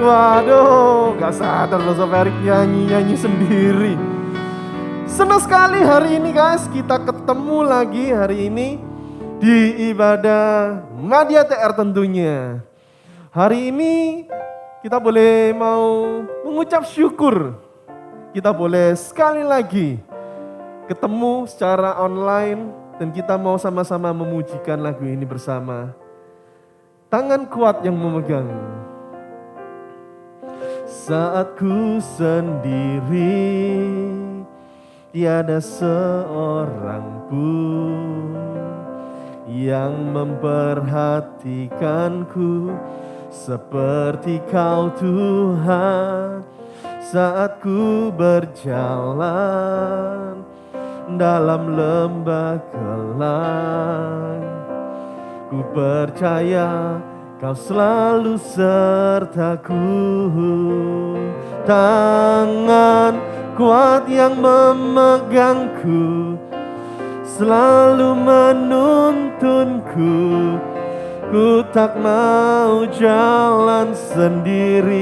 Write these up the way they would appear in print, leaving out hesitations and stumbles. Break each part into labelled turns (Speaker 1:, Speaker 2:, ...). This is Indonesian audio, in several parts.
Speaker 1: Waduh, gak sadar loh Sobat Erik nyanyi-nyanyi sendiri. Senang sekali hari ini guys, kita ketemu lagi hari ini di ibadah Nadia TR tentunya. Hari ini kita boleh mau mengucap syukur. Kita boleh sekali lagi ketemu secara online dan kita mau sama-sama memujikan lagu ini bersama. Tangan kuat yang memegang. Saat ku sendiri, tiada seorang pun yang memperhatikanku seperti Kau Tuhan. Saat ku berjalan dalam lembah gelap, ku percaya Kau selalu sertaku. Tangan kuat yang memegangku selalu menuntunku. Ku tak mau jalan sendiri.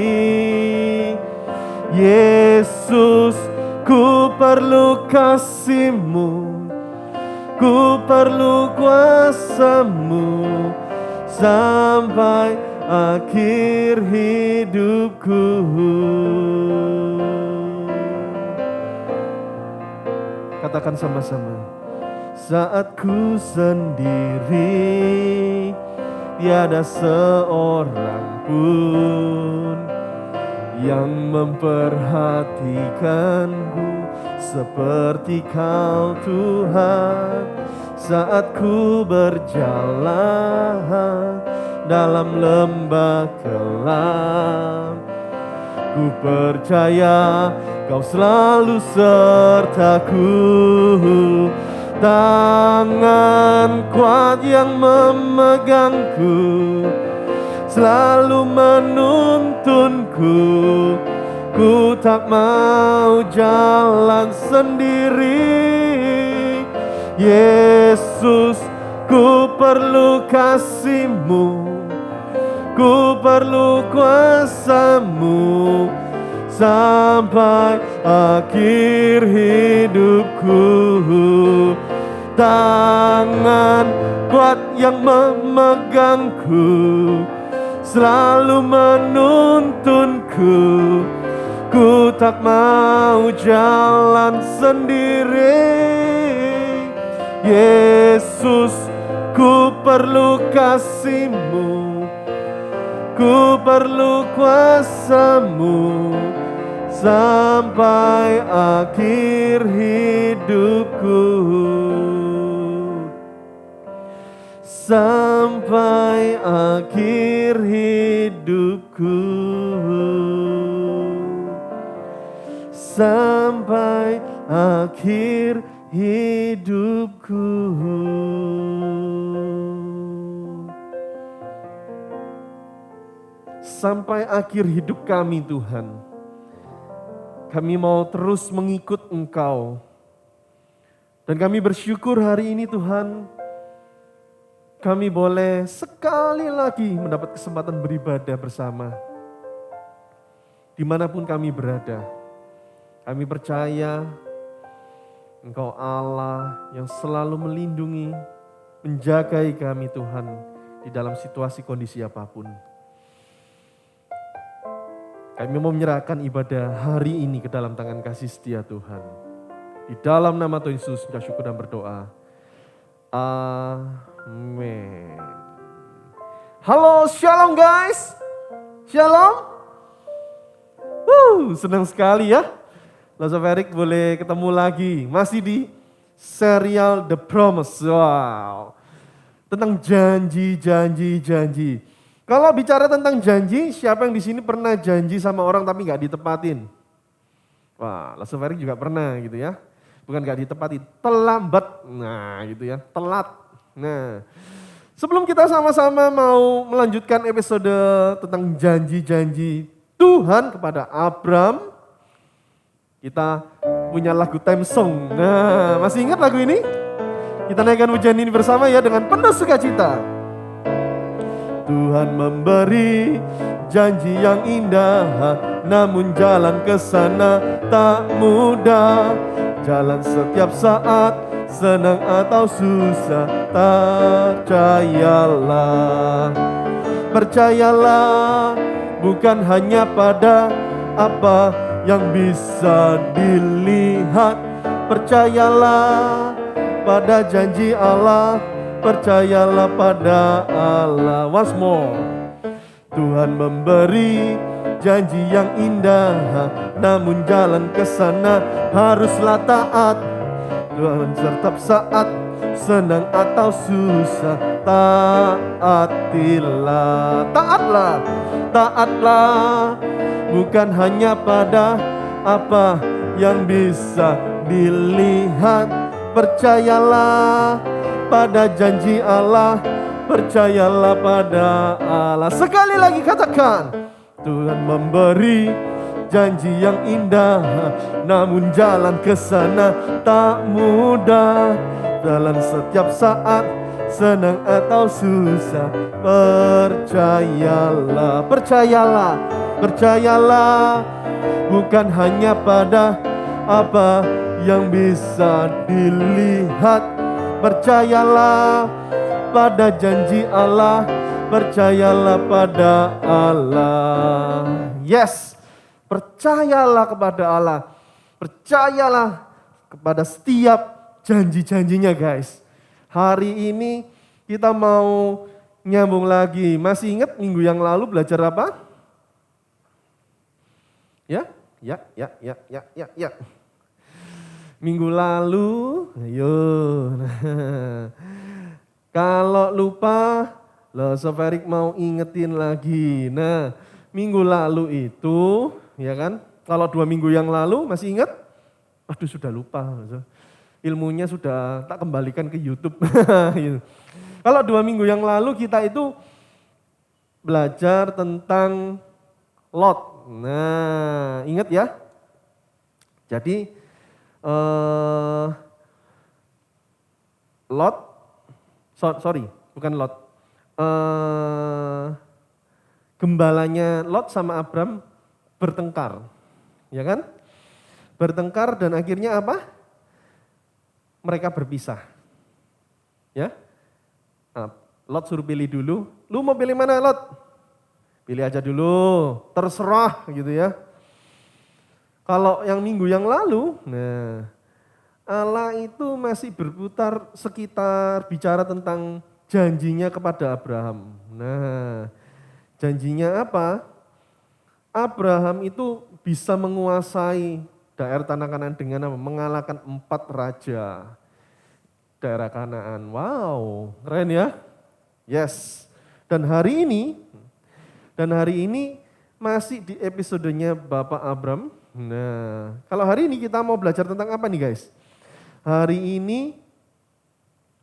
Speaker 1: Yesus, ku perlu kasih-Mu, ku perlu kuasa-Mu sampai akhir hidupku. Katakan sama-sama. Saat ku sendiri, tiada seorang pun yang memperhatikanku seperti Kau Tuhan. Saat ku berjalan dalam lembah gelap, ku percaya Kau selalu sertaku. Tangan kuat yang memegangku selalu menuntunku. Ku tak mau jalan sendiri. Yesus, ku perlu kasih-Mu, ku perlu kuasa-Mu sampai akhir hidupku. Tangan kuat yang memegangku selalu menuntunku. Ku tak mau jalan sendiri. Yesus, ku perlu kasih-Mu, ku perlu kuasa-Mu sampai akhir hidupku. Sampai akhir hidupku. Sampai akhir hidupku. Sampai akhir hidup kami Tuhan, kami mau terus mengikut Engkau. Dan kami bersyukur hari ini Tuhan, kami boleh sekali lagi mendapat kesempatan beribadah bersama. Dimanapun kami berada, kami percaya Engkau Allah yang selalu melindungi, menjagai kami Tuhan di dalam situasi kondisi apapun. Kami mau menyerahkan ibadah hari ini ke dalam tangan kasih setia Tuhan. Di dalam nama Tuhan Yesus, kita syukur dan berdoa. Amin. Halo, shalom guys. Shalom. Senang sekali ya. Lazo Erik boleh ketemu lagi. Masih di serial The Promise. Wow. Tentang janji. Kalau bicara tentang janji, siapa yang di sini pernah janji sama orang tapi gak ditepatin? Wah, Lazo Erik juga pernah gitu ya. Bukan gak ditepati, terlambat. Nah gitu ya, telat. Nah, sebelum kita sama-sama mau melanjutkan episode tentang janji-janji Tuhan kepada Abram, kita punya lagu theme song. Nah, masih ingat lagu ini? Kita naikkan pujian ini bersama ya dengan penuh sukacita. Tuhan memberi janji yang indah, namun jalan ke sana tak mudah. Jalan setiap saat, senang atau susah, percayalah. Percayalah, bukan hanya pada apa yang bisa dilihat. Percayalah pada janji Allah, percayalah pada Allah. Once more. Tuhan memberi janji yang indah, namun jalan ke sana haruslah taat. Tuhan setiap saat, senang atau susah, taatilah. Taatlah, taatlah, bukan hanya pada apa yang bisa dilihat. Percayalah pada janji Allah, percayalah pada Allah. Sekali lagi katakan, Tuhan memberi janji yang indah, namun jalan ke sana tak mudah. Dalam setiap saat, senang atau susah, percayalah. Percayalah, percayalah, bukan hanya pada apa yang bisa dilihat. Percayalah pada janji Allah, percayalah pada Allah. Yes, percayalah kepada Allah. Percayalah kepada setiap janji-janjinya guys. Hari ini kita mau nyambung lagi. Masih ingat minggu yang lalu belajar apa? Ya. Minggu lalu, ayo. Kalau lupa, Soferik mau ingetin lagi. Nah, minggu lalu itu, ya kan? Kalau 2 minggu yang lalu masih ingat? Aduh, sudah lupa. Ilmunya sudah tak kembalikan ke YouTube. Kalau 2 minggu yang lalu kita itu belajar tentang Lot. Nah, ingat ya? Jadi Lot, sorry, bukan Lot. Gembalanya Lot sama Abram bertengkar, ya kan? Bertengkar dan akhirnya apa? Mereka berpisah, ya. Lot suruh pilih dulu. Lu mau pilih mana Lot? Pilih aja dulu, terserah gitu ya. Kalau yang minggu yang lalu, nah Allah itu masih berputar sekitar bicara tentang janjinya kepada Abraham. Nah, janjinya apa? Abraham itu bisa menguasai daerah tanah Kanaan dengan apa? Mengalahkan 4 raja daerah Kanaan. Wow, keren ya? Yes. Dan hari ini masih di episodenya Bapak Abram. Nah, kalau hari ini kita mau belajar tentang apa nih guys? Hari ini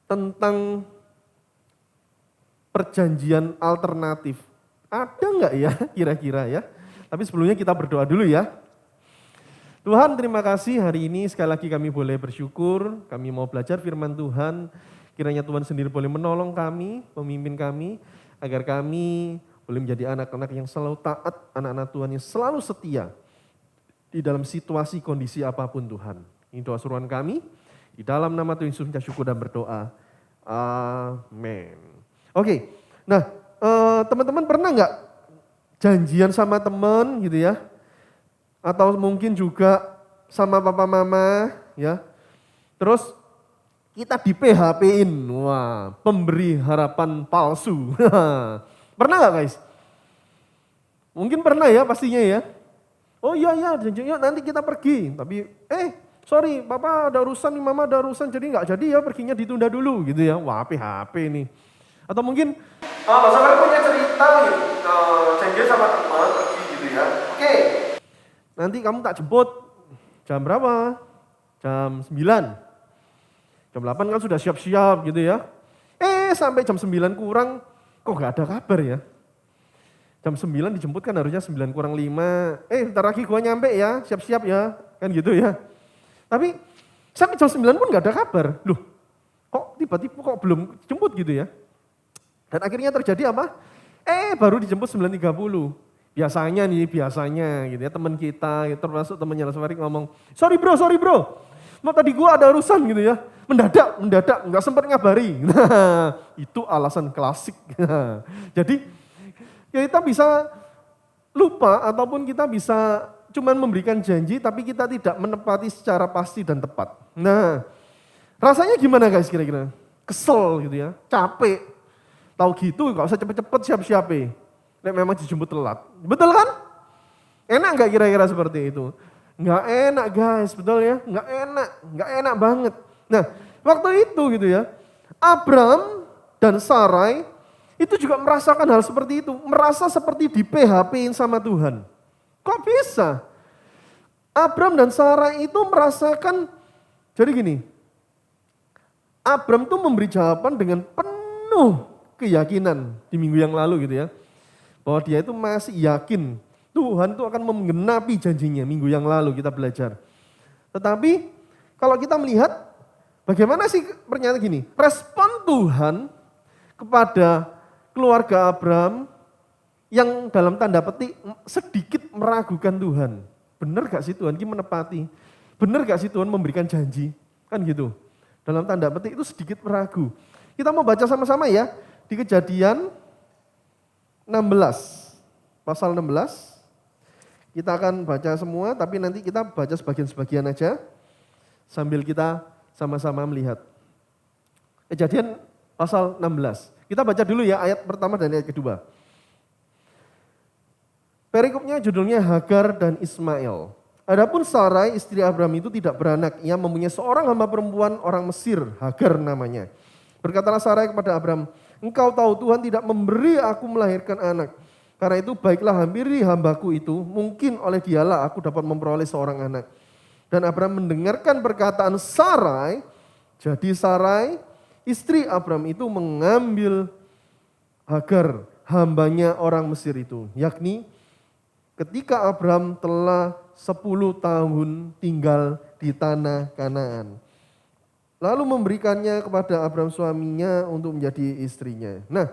Speaker 1: tentang perjanjian alternatif. Ada nggak ya kira-kira ya? Tapi sebelumnya kita berdoa dulu ya. Tuhan terima kasih hari ini sekali lagi kami boleh bersyukur. Kami mau belajar firman Tuhan. Kiranya Tuhan sendiri boleh menolong kami, memimpin kami. Agar kami boleh menjadi anak-anak yang selalu taat, anak-anak Tuhan yang selalu setia. Di dalam situasi kondisi apapun Tuhan. Ini doa suruhan kami. Di dalam nama Tuhan Yesus kita syukur dan berdoa. Amin. Oke, nah teman-teman pernah nggak janjian sama teman gitu ya? Atau mungkin juga sama papa mama ya. Terus kita di PHP-in. Wah, pemberi harapan palsu. Pernah nggak guys? Mungkin pernah ya pastinya ya. Oh iya janjinya nanti kita pergi. Tapi sorry papa ada urusan nih, mama ada urusan jadi nggak jadi ya, perginya ditunda dulu gitu ya. Wah PHP nih. Atau mungkin Mas Sofer punya cerita nih, janjian sama teman pergi gitu ya. Oke. Nanti kamu tak jemput jam berapa? Jam 9. Jam 8 kan sudah siap-siap gitu ya. Sampai jam 9 kurang kok gak ada kabar ya. Jam 9 dijemput kan harusnya 9 kurang 5. Bentar lagi gua nyampe ya, siap-siap ya. Kan gitu ya. Tapi sampai jam 9 pun gak ada kabar. Loh, kok tiba-tiba kok belum jemput gitu ya. Dan akhirnya terjadi apa? Baru dijemput 9.30. Biasanya gitu ya, teman kita, termasuk temannya Las Verik ngomong, sorry bro, mau tadi gua ada urusan gitu ya, mendadak, nggak sempat ngabari. Nah, itu alasan klasik. Jadi kita bisa lupa ataupun kita bisa cuman memberikan janji tapi kita tidak menepati secara pasti dan tepat. Nah, rasanya gimana guys kira-kira? Kesel gitu ya, capek. Tahu gitu gak usah cepet-cepet siap-siap. Nek memang dijemput telat. Betul kan? Enak gak kira-kira seperti itu? Nggak enak guys, betul ya? Nggak enak banget. Nah, waktu itu gitu ya, Abram dan Sarai itu juga merasakan hal seperti itu. Merasa seperti di PHP-in sama Tuhan. Kok bisa? Abram dan Sarai itu merasakan, jadi gini, Abram tuh memberi jawaban dengan penuh keyakinan di minggu yang lalu gitu ya. Bahwa dia itu masih yakin Tuhan itu akan menggenapi janjinya minggu yang lalu kita belajar. Tetapi kalau kita melihat bagaimana sih pernyataan gini, respon Tuhan kepada keluarga Abram yang dalam tanda petik sedikit meragukan Tuhan. Benar gak sih Tuhan ini menepati? Benar gak sih Tuhan memberikan janji? Kan gitu. Dalam tanda petik itu sedikit meragu. Kita mau baca sama-sama ya di Kejadian 16, pasal 16, kita akan baca semua, tapi nanti kita baca sebagian-sebagian aja, sambil kita sama-sama melihat. Kejadian pasal 16, kita baca dulu ya ayat pertama dan ayat kedua. Perikopnya judulnya Hagar dan Ismail. Adapun Sarai istri Abram itu tidak beranak, ia mempunyai seorang hamba perempuan orang Mesir, Hagar namanya. Berkatalah Sarai kepada Abram, engkau tahu Tuhan tidak memberi aku melahirkan anak. Karena itu baiklah hampiri hambaku itu, mungkin oleh dialah aku dapat memperoleh seorang anak. Dan Abram mendengarkan perkataan Sarai, jadi Sarai istri Abram itu mengambil Hagar, hambanya orang Mesir itu. Yakni ketika Abram telah 10 tahun tinggal di tanah Kanaan. Lalu memberikannya kepada Abram suaminya untuk menjadi istrinya. Nah,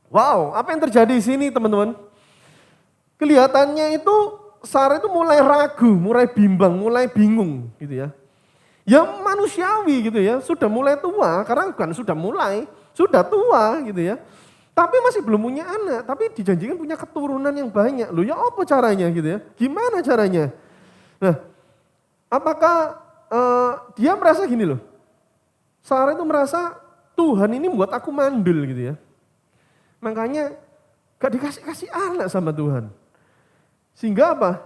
Speaker 1: wow, apa yang terjadi di sini teman-teman? Kelihatannya itu Sarah itu mulai ragu, mulai bimbang, mulai bingung gitu ya. Ya manusiawi gitu ya, sudah mulai tua, karena kan sudah tua gitu ya. Tapi masih belum punya anak, tapi dijanjikan punya keturunan yang banyak. Loh ya apa caranya gitu ya? Gimana caranya? Nah, apakah dia merasa gini loh, Sarah itu merasa Tuhan ini membuat aku mandul gitu ya. Makanya gak dikasih anak sama Tuhan. Sehingga apa?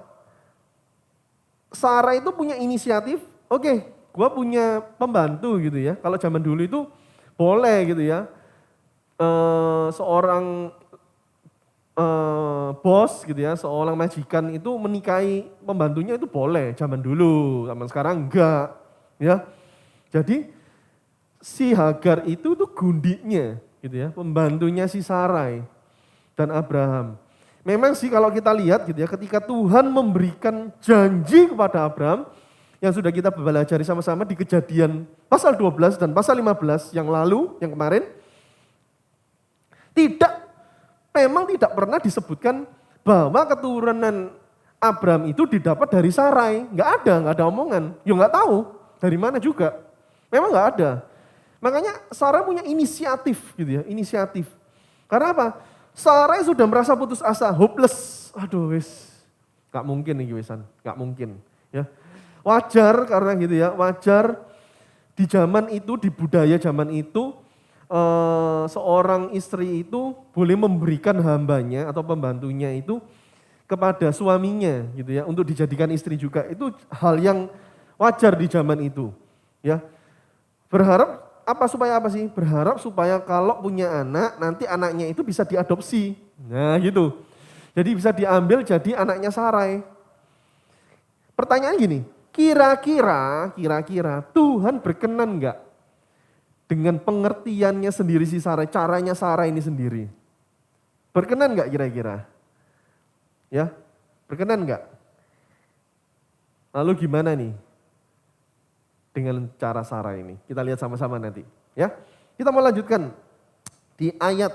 Speaker 1: Sarah itu punya inisiatif, oke, gua punya pembantu gitu ya. Kalau zaman dulu itu boleh gitu ya. Seorang bos gitu ya, seorang majikan itu menikahi pembantunya itu boleh zaman dulu, zaman sekarang enggak ya. Jadi si Hagar itu tuh gundiknya gitu ya, pembantunya si Sarai dan Abraham. Memang sih kalau kita lihat gitu ya, ketika Tuhan memberikan janji kepada Abraham yang sudah kita pelajari sama-sama di Kejadian pasal 12 dan pasal 15 yang lalu, yang kemarin, memang tidak pernah disebutkan bahwa keturunan Abram itu didapat dari Sarai. Nggak ada omongan. Ya nggak tahu dari mana juga. Memang nggak ada. Makanya Sarai punya inisiatif gitu ya, inisiatif. Karena apa? Sarai sudah merasa putus asa, hopeless. Aduh wis, nggak mungkin nih wisan, nggak mungkin. Ya, wajar karena gitu ya, wajar di zaman itu, di budaya zaman itu. Seorang istri itu boleh memberikan hambanya atau pembantunya itu kepada suaminya gitu ya, untuk dijadikan istri juga. Itu hal yang wajar di zaman itu ya. Berharap supaya apa sih? Berharap supaya kalau punya anak nanti anaknya itu bisa diadopsi. Nah gitu. Jadi bisa diambil jadi anaknya Sarai. Pertanyaan gini, kira-kira Tuhan berkenan enggak dengan pengertiannya sendiri si Sarai, caranya Sarai ini sendiri? Berkenan enggak kira-kira? Ya, berkenan enggak? Lalu gimana nih dengan cara Sarai ini? Kita lihat sama-sama nanti. Ya, kita mau lanjutkan di ayat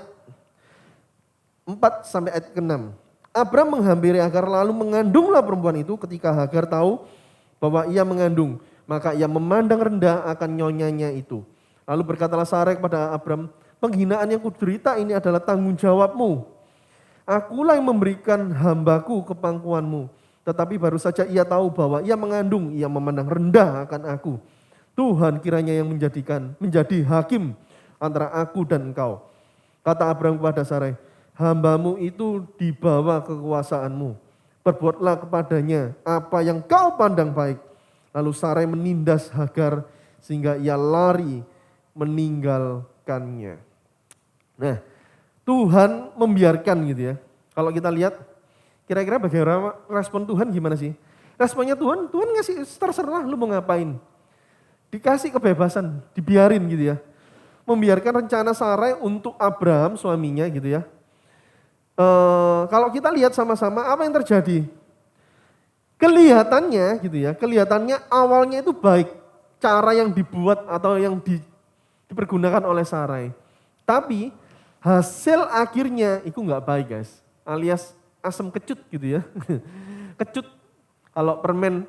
Speaker 1: 4 sampai ayat ke-6. Abram menghampiri Hagar lalu mengandunglah perempuan itu. Ketika Hagar tahu bahwa ia mengandung, maka ia memandang rendah akan nyonyanya itu. Lalu berkatalah Sarai kepada Abram, penghinaan yang kuderita ini adalah tanggung jawabmu. Akulah yang memberikan hambaku ke pangkuanmu. Tetapi baru saja ia tahu bahwa ia mengandung, ia memandang rendah akan aku. Tuhan kiranya yang menjadi hakim antara aku dan engkau. Kata Abram kepada Sarai, hambamu itu di bawah kekuasaanmu. Perbuatlah kepadanya apa yang kau pandang baik. Lalu Sarai menindas Hagar sehingga ia lari meninggalkannya. Nah, Tuhan membiarkan gitu ya. Kalau kita lihat, kira-kira bagaimana respon Tuhan gimana sih? Responnya Tuhan ngasih terserah lu mau ngapain. Dikasih kebebasan, dibiarin gitu ya. Membiarkan rencana Sarai untuk Abraham suaminya gitu ya. Kalau kita lihat sama-sama apa yang terjadi. Kelihatannya gitu ya, kelihatannya awalnya itu baik. Cara yang dibuat atau yang dipergunakan oleh Sarai. Tapi hasil akhirnya itu nggak baik guys. Alias asam kecut gitu ya. Kecut kalau permen,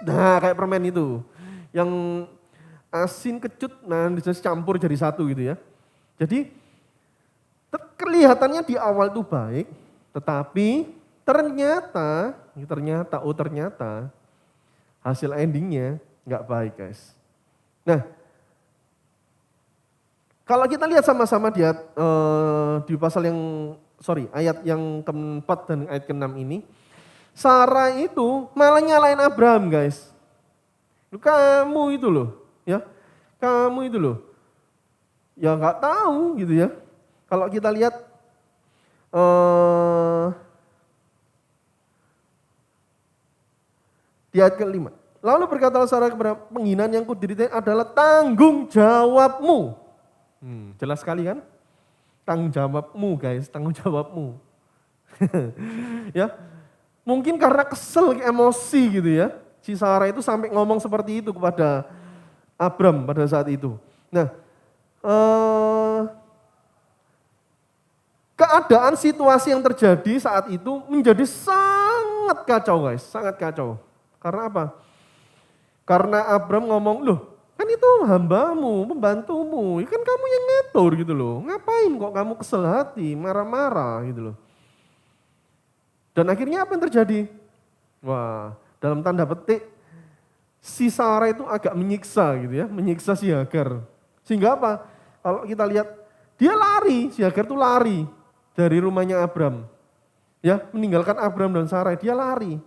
Speaker 1: nah kayak permen itu. Yang asin kecut, nah campur jadi satu gitu ya. Jadi kelihatannya di awal itu baik, tetapi ternyata hasil endingnya nggak baik guys. Nah, kalau kita lihat sama-sama di pasal ayat yang keempat dan ayat ke-6 ini, Sarah itu malah nyalain Abraham guys. Kamu itu loh, ya, kamu itu loh, ya nggak tahu gitu ya. Kalau kita lihat di ayat ke-5, lalu berkatalah Sarah kepada penghinaan yang kuderita adalah tanggung jawabmu. Jelas sekali kan? Tanggung jawabmu guys, tanggung jawabmu. Ya, mungkin karena kesel, emosi gitu ya. Si Sarah itu sampai ngomong seperti itu kepada Abram pada saat itu. Nah, keadaan situasi yang terjadi saat itu menjadi sangat kacau guys, sangat kacau. Karena apa? Karena Abram ngomong, loh kan itu hambamu, pembantumu, kan kamu yang ngatur gitu loh. Ngapain kok kamu kesel hati, marah-marah gitu loh. Dan akhirnya apa yang terjadi? Wah, dalam tanda petik, si Sarah itu agak menyiksa gitu ya, menyiksa si Hagar. Sehingga apa? Kalau kita lihat, dia lari, si Hagar itu lari dari rumahnya Abram. Ya, meninggalkan Abram dan Sarah, dia lari.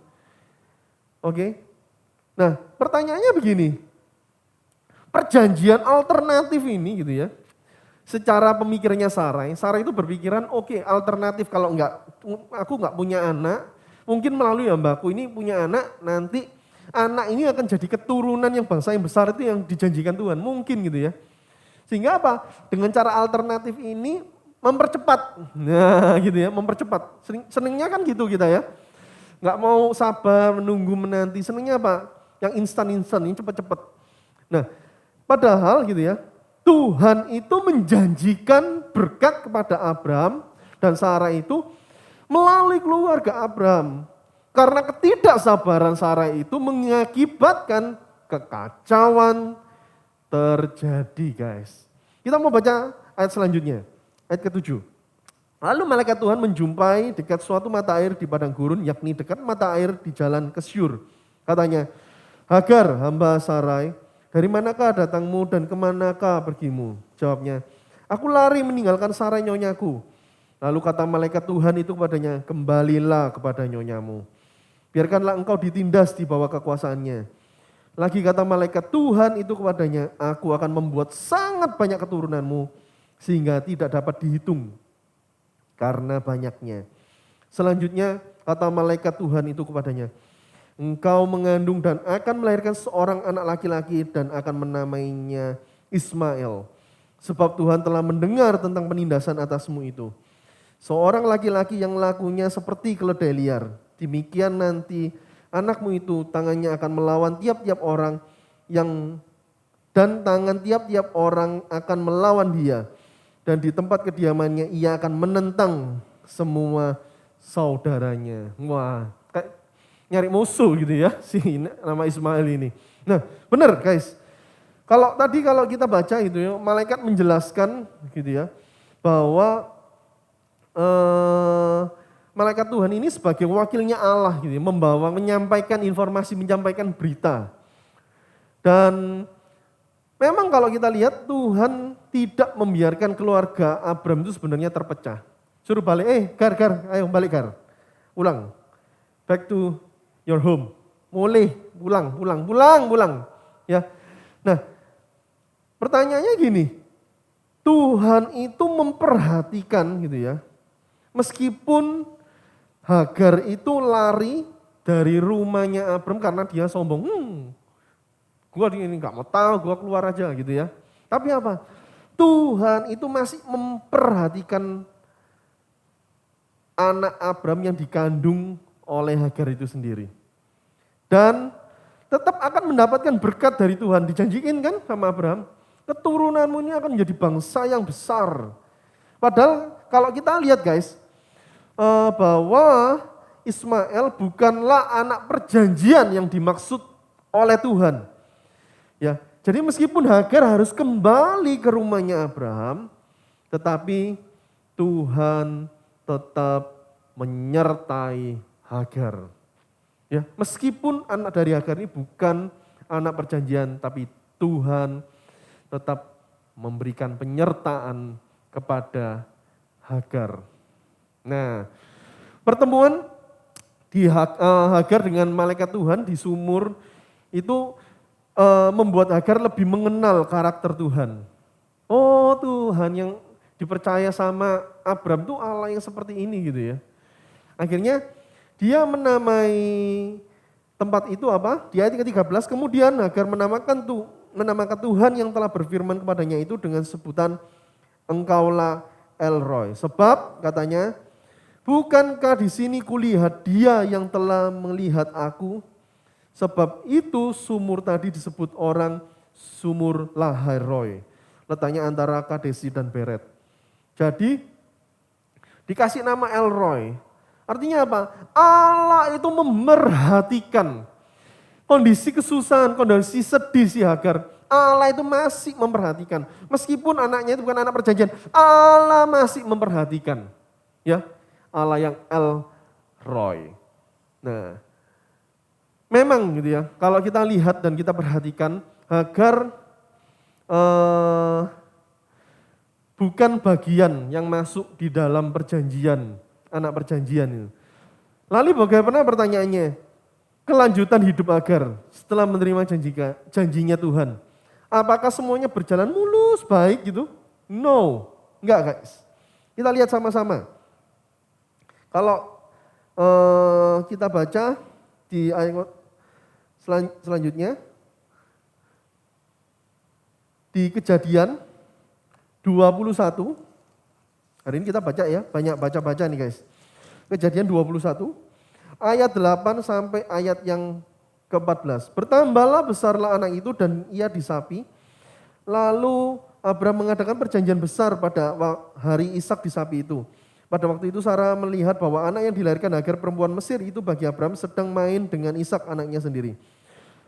Speaker 1: Oke. Nah, pertanyaannya begini. Perjanjian alternatif ini gitu ya. Secara pemikirannya Sarah itu berpikiran oke, alternatif kalau aku enggak punya anak, mungkin melalui hambaku ini punya anak, nanti anak ini akan jadi keturunan yang bangsa yang besar itu yang dijanjikan Tuhan. Mungkin gitu ya. Sehingga apa? Dengan cara alternatif ini mempercepat. Nah gitu ya, mempercepat. Senengnya kan gitu kita ya. Nggak mau sabar, menunggu, menanti. Senengnya apa? Yang instan-instan, ini cepat-cepat. Nah padahal gitu ya, Tuhan itu menjanjikan berkat kepada Abraham dan Sarah itu melalui keluarga Abraham. Karena ketidaksabaran Sarah itu mengakibatkan kekacauan terjadi guys. Kita mau baca ayat selanjutnya, ayat ke-7. Lalu malaikat Tuhan menjumpai dekat suatu mata air di padang gurun, yakni dekat mata air di jalan ke Syur. Katanya, Hagar hamba Sarai, dari manakah datangmu dan kemanakah pergimu? Jawabnya, aku lari meninggalkan Sarai nyonyaku. Lalu kata malaikat Tuhan itu kepadanya, kembalilah kepada nyonyamu. Biarkanlah engkau ditindas di bawah kekuasaannya. Lagi kata malaikat Tuhan itu kepadanya, aku akan membuat sangat banyak keturunanmu sehingga tidak dapat dihitung karena banyaknya. Selanjutnya kata malaikat Tuhan itu kepadanya, engkau mengandung dan akan melahirkan seorang anak laki-laki dan akan menamainya Ismail. Sebab Tuhan telah mendengar tentang penindasan atasmu itu. Seorang laki-laki yang lakunya seperti keledai liar. Demikian nanti anakmu itu tangannya akan melawan tiap-tiap orang dan tangan tiap-tiap orang akan melawan dia. Dan di tempat kediamannya ia akan menentang semua saudaranya. Wah, kayak nyari musuh gitu ya si nama Ismail ini. Nah, benar guys. Kalau kita baca itu ya, malaikat menjelaskan gitu ya bahwa malaikat Tuhan ini sebagai wakilnya Allah gitu ya, menyampaikan informasi, menyampaikan berita. Dan memang kalau kita lihat Tuhan tidak membiarkan keluarga Abram itu sebenarnya terpecah. Suruh balik, Gar, ayo balik Gar. Ulang. Back to your home. Mulai, pulang. Ya. Nah, pertanyaannya gini. Tuhan itu memperhatikan gitu ya. Meskipun Hagar itu lari dari rumahnya Abram karena dia sombong. Gua ini nggak mau tahu, gua keluar aja gitu ya. Tapi apa? Tuhan itu masih memperhatikan anak Abram yang dikandung oleh Hagar itu sendiri. Dan tetap akan mendapatkan berkat dari Tuhan. Dijanjikan kan sama Abraham, keturunanmu ini akan menjadi bangsa yang besar. Padahal kalau kita lihat guys, bahwa Ismail bukanlah anak perjanjian yang dimaksud oleh Tuhan. Ya, jadi meskipun Hagar harus kembali ke rumahnya Abraham, tetapi Tuhan tetap menyertai Hagar. Ya, meskipun anak dari Hagar ini bukan anak perjanjian, tapi Tuhan tetap memberikan penyertaan kepada Hagar. Nah, pertemuan di Hagar dengan malaikat Tuhan di sumur itu membuat Hagar lebih mengenal karakter Tuhan. Oh, Tuhan yang dipercaya sama Abram tuh Allah yang seperti ini gitu ya. Akhirnya dia menamai tempat itu apa? Di ayat ke-13, kemudian Hagar menamakan Tuhan yang telah berfirman kepadanya itu dengan sebutan Engkaulah El Roy. Sebab katanya, bukankah di sini kulihat dia yang telah melihat aku? Sebab itu sumur tadi disebut orang sumur Lahai Roy. Letaknya antara Kadesi dan Beret. Jadi dikasih nama El Roy. Artinya apa? Allah itu memerhatikan kondisi kesusahan, kondisi sedih si Hagar. Allah itu masih memperhatikan. Meskipun anaknya itu bukan anak perjanjian, Allah masih memperhatikan. Ya, Allah yang El Roy. Nah, memang gitu ya, kalau kita lihat dan kita perhatikan, Hagar bukan bagian yang masuk di dalam perjanjian, anak perjanjian itu. Lalu bagaimana pertanyaannya? Kelanjutan hidup Hagar setelah menerima janjinya Tuhan. Apakah semuanya berjalan mulus, baik gitu? No, enggak guys. Kita lihat sama-sama. Kalau kita baca di ayat selanjutnya, di Kejadian 21, hari ini kita baca ya, banyak baca-baca nih guys. Kejadian 21, ayat 8 sampai ayat yang ke-14. Bertambahlah besarlah anak itu dan ia disapi. Lalu Abraham mengadakan perjanjian besar pada hari Ishak disapi itu. Pada waktu itu Sarah melihat bahwa anak yang dilahirkan Hagar perempuan Mesir itu bagi Abraham sedang main dengan Ishak anaknya sendiri.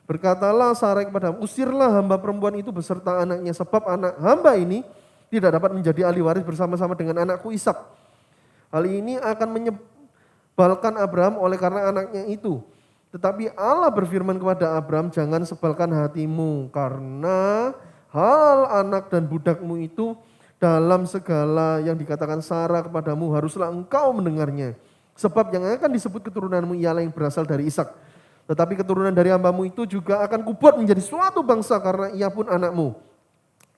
Speaker 1: Berkatalah Sarah kepada, usirlah hamba perempuan itu beserta anaknya, sebab anak hamba ini tidak dapat menjadi ahli waris bersama-sama dengan anakku Ishak. Hal ini akan menyebalkan Abraham oleh karena anaknya itu. Tetapi Allah berfirman kepada Abraham, jangan sebalkan hatimu karena hal anak dan budakmu itu dalam segala yang dikatakan Sarah kepadamu haruslah engkau mendengarnya. Sebab yang akan disebut keturunanmu ialah yang berasal dari Ishak. Tetapi keturunan dari hambamu itu juga akan kubuat menjadi suatu bangsa karena ia pun anakmu.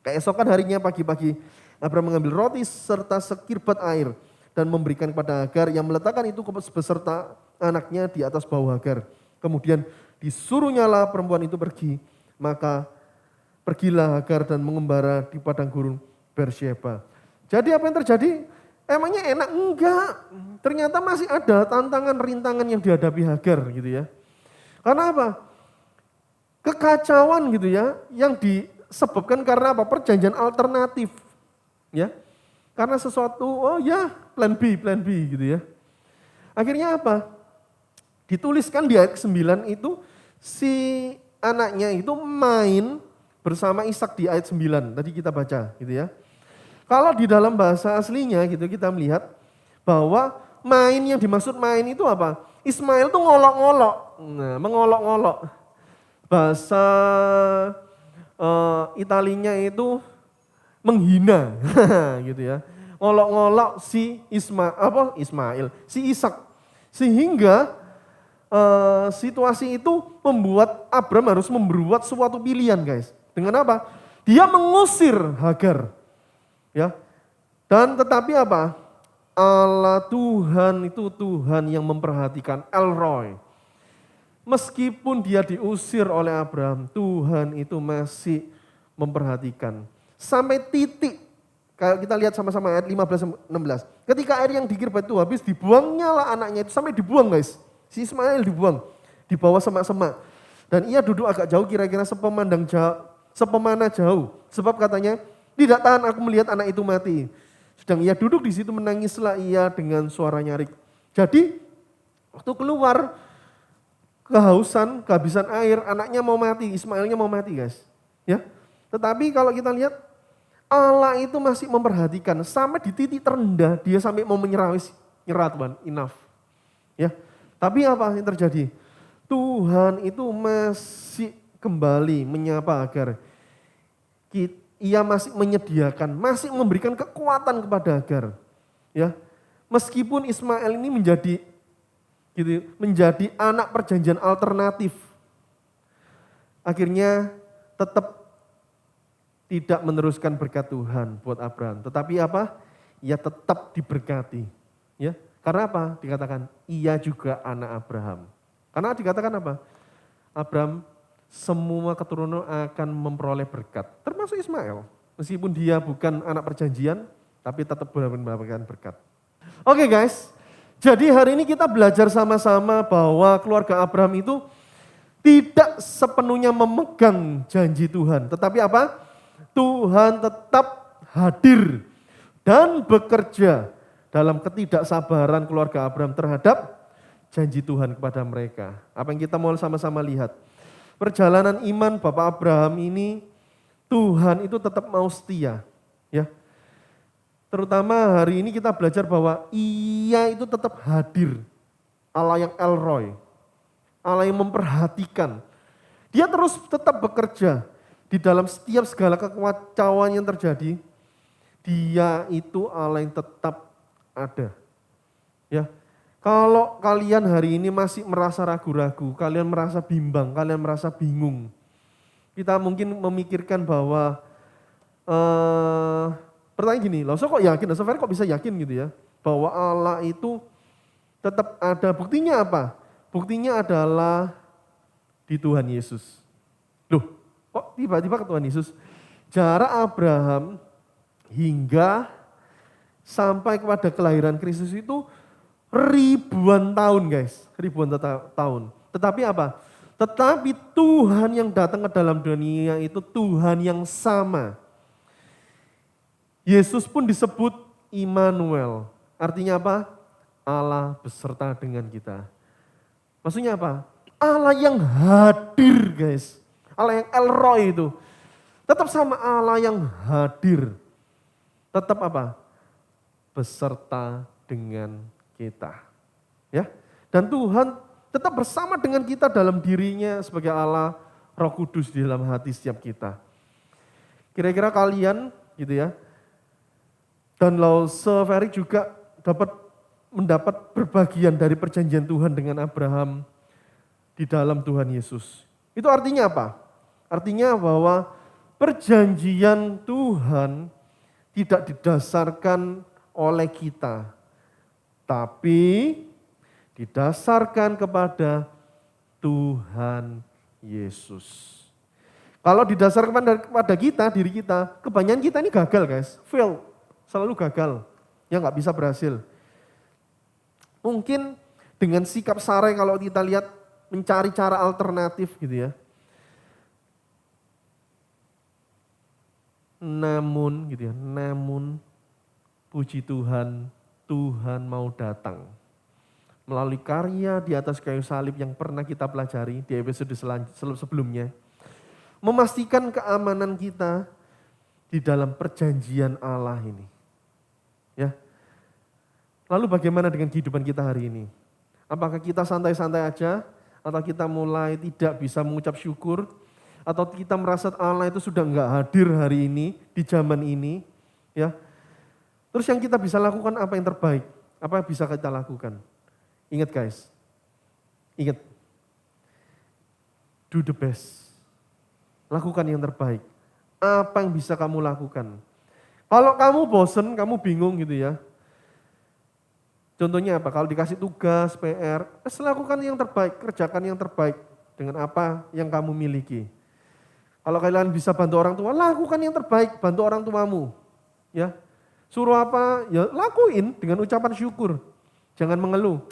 Speaker 1: Keesokan harinya pagi-pagi Abraham mengambil roti serta sekirbat air dan memberikan kepada Hagar yang meletakkan itu beserta anaknya di atas bahu Hagar. Kemudian disuruhnyalah perempuan itu pergi. Maka pergilah Hagar dan mengembara di padang gurun Beersheba. Jadi apa yang terjadi? Emangnya enak? Enggak. Ternyata masih ada tantangan, rintangan yang dihadapi Hagar gitu ya. Karena apa? Kekacauan gitu ya, yang disebabkan karena apa? Perjanjian alternatif. Ya. Karena sesuatu, oh ya plan B gitu ya. Akhirnya apa? Dituliskan di ayat 9 itu si anaknya itu main bersama Ishak di ayat 9. Tadi kita baca gitu ya. Kalau di dalam bahasa aslinya gitu kita melihat bahwa main yang dimaksud main itu apa? Ismail tuh ngolok-ngolok. Nah, mengolok-ngolok. Bahasa Italinya itu menghina gitu ya. Ngolok-ngolok si Ismail, si Ishak. Sehingga situasi itu membuat Abram harus membuat suatu pilihan, guys. Dengan apa? Dia mengusir Hagar. Ya. Dan tetapi apa? Allah Tuhan itu Tuhan yang memperhatikan, El Roy. Meskipun dia diusir oleh Abraham, Tuhan itu masih memperhatikan. Sampai titik, kalau kita lihat sama-sama ayat 15-16. Ketika air yang di Kirbat itu habis, dibuangnya lah anaknya itu. Sampai dibuang, guys. Si Ismail dibuang, dibawa semak-semak. Dan ia duduk agak jauh, kira-kira sepemana jauh. Sebab katanya, tidak tahan aku melihat anak itu mati. Sedang ia duduk di situ, menangislah ia dengan suara nyaring. Jadi, waktu keluar, kehausan, kehabisan air, anaknya mau mati, Ismailnya mau mati, guys. Ya. Tetapi kalau kita lihat, Allah itu masih memperhatikan. Sampai di titik terendah, dia sampai mau menyerah, Tuhan, enough. Ya. Tapi apa yang terjadi? Tuhan itu masih kembali menyapa Hagar. Ia masih menyediakan, masih memberikan kekuatan kepada Hagar. Ya. Meskipun Ismail ini menjadi anak perjanjian alternatif. Akhirnya tetap tidak meneruskan berkat Tuhan buat Abraham. Tetapi apa? Ia tetap diberkati. Ya. Karena apa? Dikatakan ia juga anak Abraham. Karena dikatakan apa? Abraham semua keturunan akan memperoleh berkat. Termasuk Ismail. Meskipun dia bukan anak perjanjian, tapi tetap mendapatkan berkat. Oke guys, jadi hari ini kita belajar sama-sama bahwa keluarga Abraham itu tidak sepenuhnya memegang janji Tuhan. Tetapi apa? Tuhan tetap hadir dan bekerja dalam ketidaksabaran keluarga Abraham terhadap janji Tuhan kepada mereka. Apa yang kita mau sama-sama lihat. Perjalanan iman Bapak Abraham ini, Tuhan itu tetap mau setia. Ya. Terutama hari ini kita belajar bahwa ia itu tetap hadir. Allah yang El Roy. Allah yang memperhatikan. Dia terus tetap bekerja di dalam setiap segala kekacauan yang terjadi. Dia itu Allah yang tetap ada. Ya. Kalau kalian hari ini masih merasa ragu-ragu, kalian merasa bimbang, kalian merasa bingung. Kita mungkin memikirkan bahwa pertanyaan gini, loh, kok yakin? Saudara kok bisa yakin gitu ya? Bahwa Allah itu tetap ada. Buktinya apa? Buktinya adalah di Tuhan Yesus. Loh, kok tiba-tiba ke Tuhan Yesus? Jarak Abraham hingga sampai kepada kelahiran Kristus itu ribuan tahun, guys. Ribuan tahun. Tetapi apa? Tetapi Tuhan yang datang ke dalam dunia itu Tuhan yang sama. Yesus pun disebut Immanuel. Artinya apa? Allah beserta dengan kita. Maksudnya apa? Allah yang hadir, guys. Allah yang El Roy itu. Tetap sama Allah yang hadir. Tetap apa? Beserta dengan kita. Ya. Dan Tuhan tetap bersama dengan kita dalam dirinya sebagai Allah Roh Kudus di dalam hati setiap kita. Kira-kira kalian gitu ya. Dan Lauseverik juga mendapat berbagian dari perjanjian Tuhan dengan Abraham di dalam Tuhan Yesus. Itu artinya apa? Artinya bahwa perjanjian Tuhan tidak didasarkan oleh kita, tapi didasarkan kepada Tuhan Yesus. Kalau didasarkan kepada kita, diri kita, kebanyakan kita ini gagal, guys, fail, selalu gagal, ya nggak bisa berhasil. Mungkin dengan sikap Sarai kalau kita lihat mencari cara alternatif gitu ya. Namun puji Tuhan, Tuhan mau datang. Melalui karya di atas kayu salib yang pernah kita pelajari di episode sebelumnya. Memastikan keamanan kita di dalam perjanjian Allah ini. Ya. Lalu bagaimana dengan kehidupan kita hari ini? Apakah kita santai-santai aja? Atau kita mulai tidak bisa mengucap syukur? Atau kita merasa Allah itu sudah enggak hadir hari ini, di zaman ini? Ya. Terus yang kita bisa lakukan apa yang terbaik? Apa yang bisa kita lakukan? Ingat guys, ingat. Do the best. Lakukan yang terbaik. Apa yang bisa kamu lakukan? Kalau kamu bosen, kamu bingung gitu ya. Contohnya apa? Kalau dikasih tugas, PR, lakukan yang terbaik, kerjakan yang terbaik dengan apa yang kamu miliki. Kalau kalian bisa bantu orang tua, lakukan yang terbaik, bantu orang tuamu. Ya, suruh apa? Ya lakuin dengan ucapan syukur. Jangan mengeluh.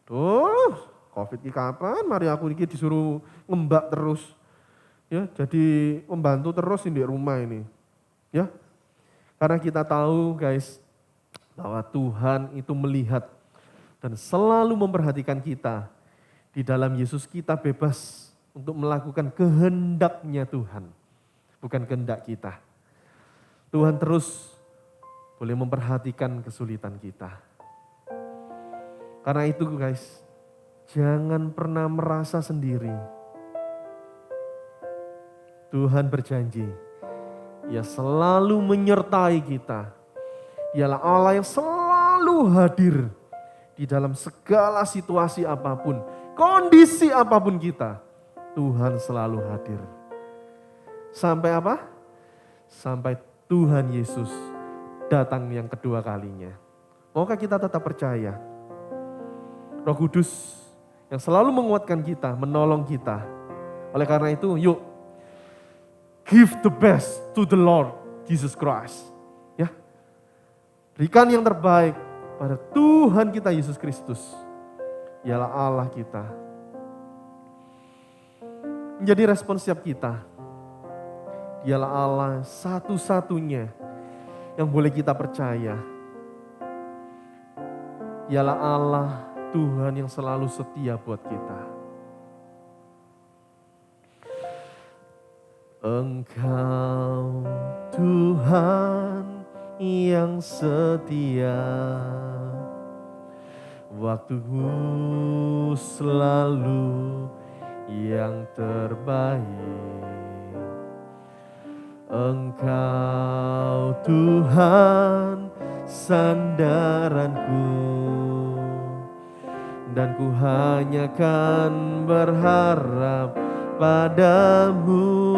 Speaker 1: Tuh, COVID ini kapan? Mari aku ini disuruh ngembak terus. Ya, jadi membantu terus di rumah ini. Ya, karena kita tahu guys, bahwa Tuhan itu melihat dan selalu memperhatikan kita. Di dalam Yesus kita bebas untuk melakukan kehendaknya Tuhan. Bukan kehendak kita. Tuhan terus boleh memperhatikan kesulitan kita. Karena itu guys, jangan pernah merasa sendiri. Tuhan berjanji, Ia selalu menyertai kita. Dialah Allah yang selalu hadir di dalam segala situasi apapun, kondisi apapun kita. Tuhan selalu hadir. Sampai apa? Sampai Tuhan Yesus datang yang kedua kalinya. Maukah kita tetap percaya? Roh Kudus yang selalu menguatkan kita, menolong kita. Oleh karena itu, yuk give the best to the Lord Jesus Christ. Berikan yang terbaik pada Tuhan kita Yesus Kristus. Ialah Allah kita. Menjadi respon setiap kita. Dialah Allah satu-satunya yang boleh kita percaya. Dialah Allah Tuhan yang selalu setia buat kita. Engkau Tuhan yang setia, waktumu selalu yang terbaik. Engkau Tuhan sandaranku, dan ku hanya kan berharap padamu.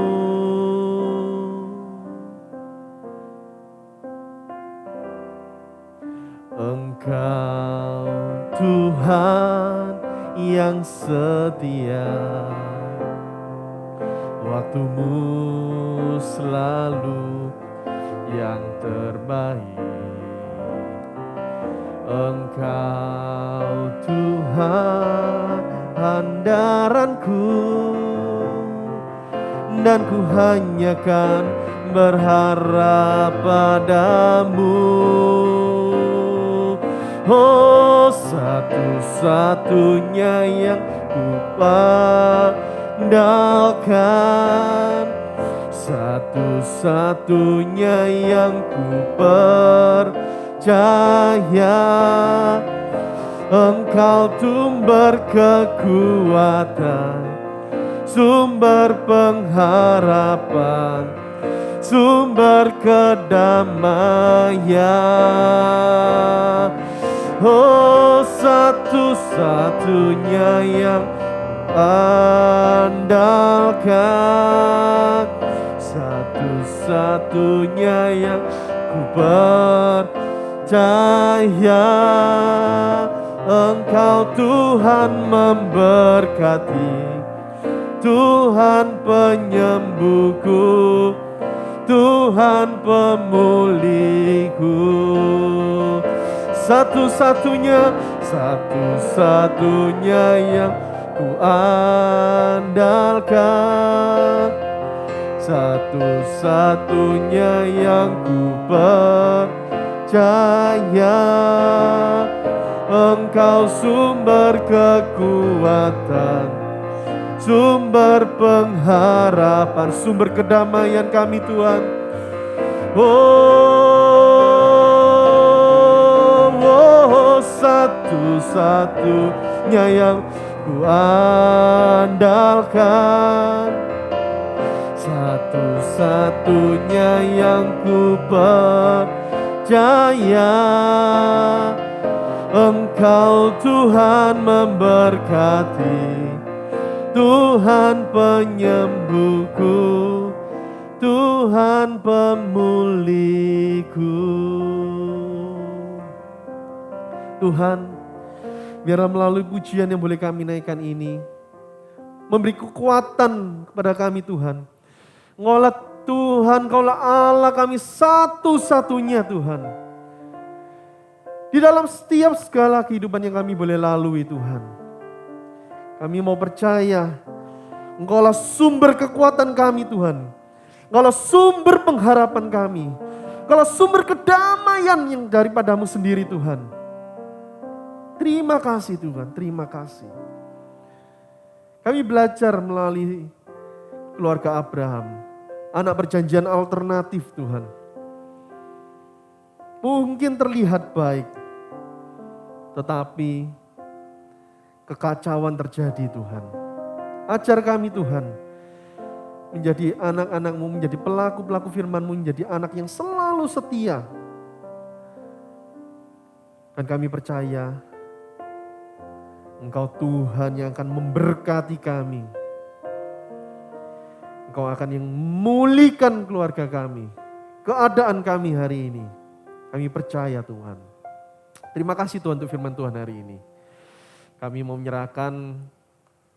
Speaker 1: Engkau Tuhan yang setia, waktumu selalu yang terbaik. Engkau Tuhan handaranku, dan ku hanya kan berharap padamu. Oh, satu-satunya yang ku andalkan, satu-satunya yang ku percaya. Engkau sumber kekuatan, sumber pengharapan, sumber kedamaian. Oh, satu-satunya yang andalkan, satu-satunya yang ku percaya. Engkau Tuhan memberkati, Tuhan penyembuhku, Tuhan pemulihku. Satu-satunya, satu-satunya yang ku andalkan, satu-satunya yang ku percaya. percaya Engkau sumber kekuatan, sumber pengharapan, sumber kedamaian kami Tuhan. Satu-satunya yang ku andalkan, satu-satunya yang ku percaya. Engkau Tuhan memberkati, Tuhan penyembuhku, Tuhan pemulihku. Tuhan, biarlah melalui pujian yang boleh kami naikkan ini, memberi kekuatan kepada kami Tuhan. Engkaulah Tuhan, Engkaulah Allah kami satu-satunya Tuhan. Di dalam setiap segala kehidupan yang kami boleh lalui Tuhan. Kami mau percaya Engkaulah sumber kekuatan kami Tuhan. Engkaulah sumber pengharapan kami. Engkaulah sumber kedamaian yang daripadamu sendiri Tuhan. Terima kasih Tuhan, terima kasih. Kami belajar melalui keluarga Abraham, anak perjanjian alternatif Tuhan. Mungkin terlihat baik, tetapi kekacauan terjadi Tuhan. Ajar kami Tuhan, menjadi anak-anak-Mu, menjadi pelaku-pelaku firman-Mu, menjadi anak yang selalu setia. Dan kami percaya, Engkau Tuhan yang akan memberkati kami. Engkau akan yang memulihkan keluarga kami, keadaan kami hari ini. Kami percaya Tuhan. Terima kasih Tuhan untuk firman Tuhan hari ini. Kami mau menyerahkan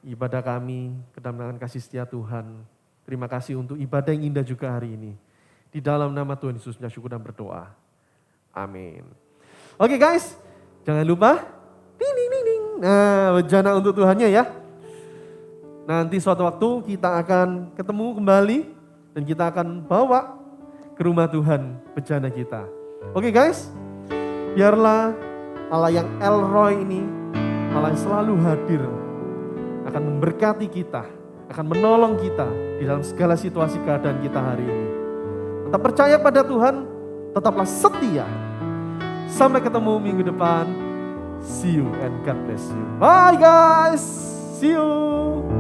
Speaker 1: ibadah kami ke dalam tangan kasih setia Tuhan. Terima kasih untuk ibadah yang indah juga hari ini. Di dalam nama Tuhan Yesus syukur dan berdoa. Amin. Oke guys, jangan lupa ding ding ding ding. Nah, bejana untuk Tuhannya ya. Nanti suatu waktu kita akan ketemu kembali dan kita akan bawa ke rumah Tuhan bejana kita. Oke guys, biarlah Allah yang El Roy ini, Allah yang selalu hadir, akan memberkati kita, akan menolong kita di dalam segala situasi keadaan kita hari ini. Tetap percaya pada Tuhan, tetaplah setia. Sampai ketemu minggu depan. See you and God bless you. Bye guys. See you.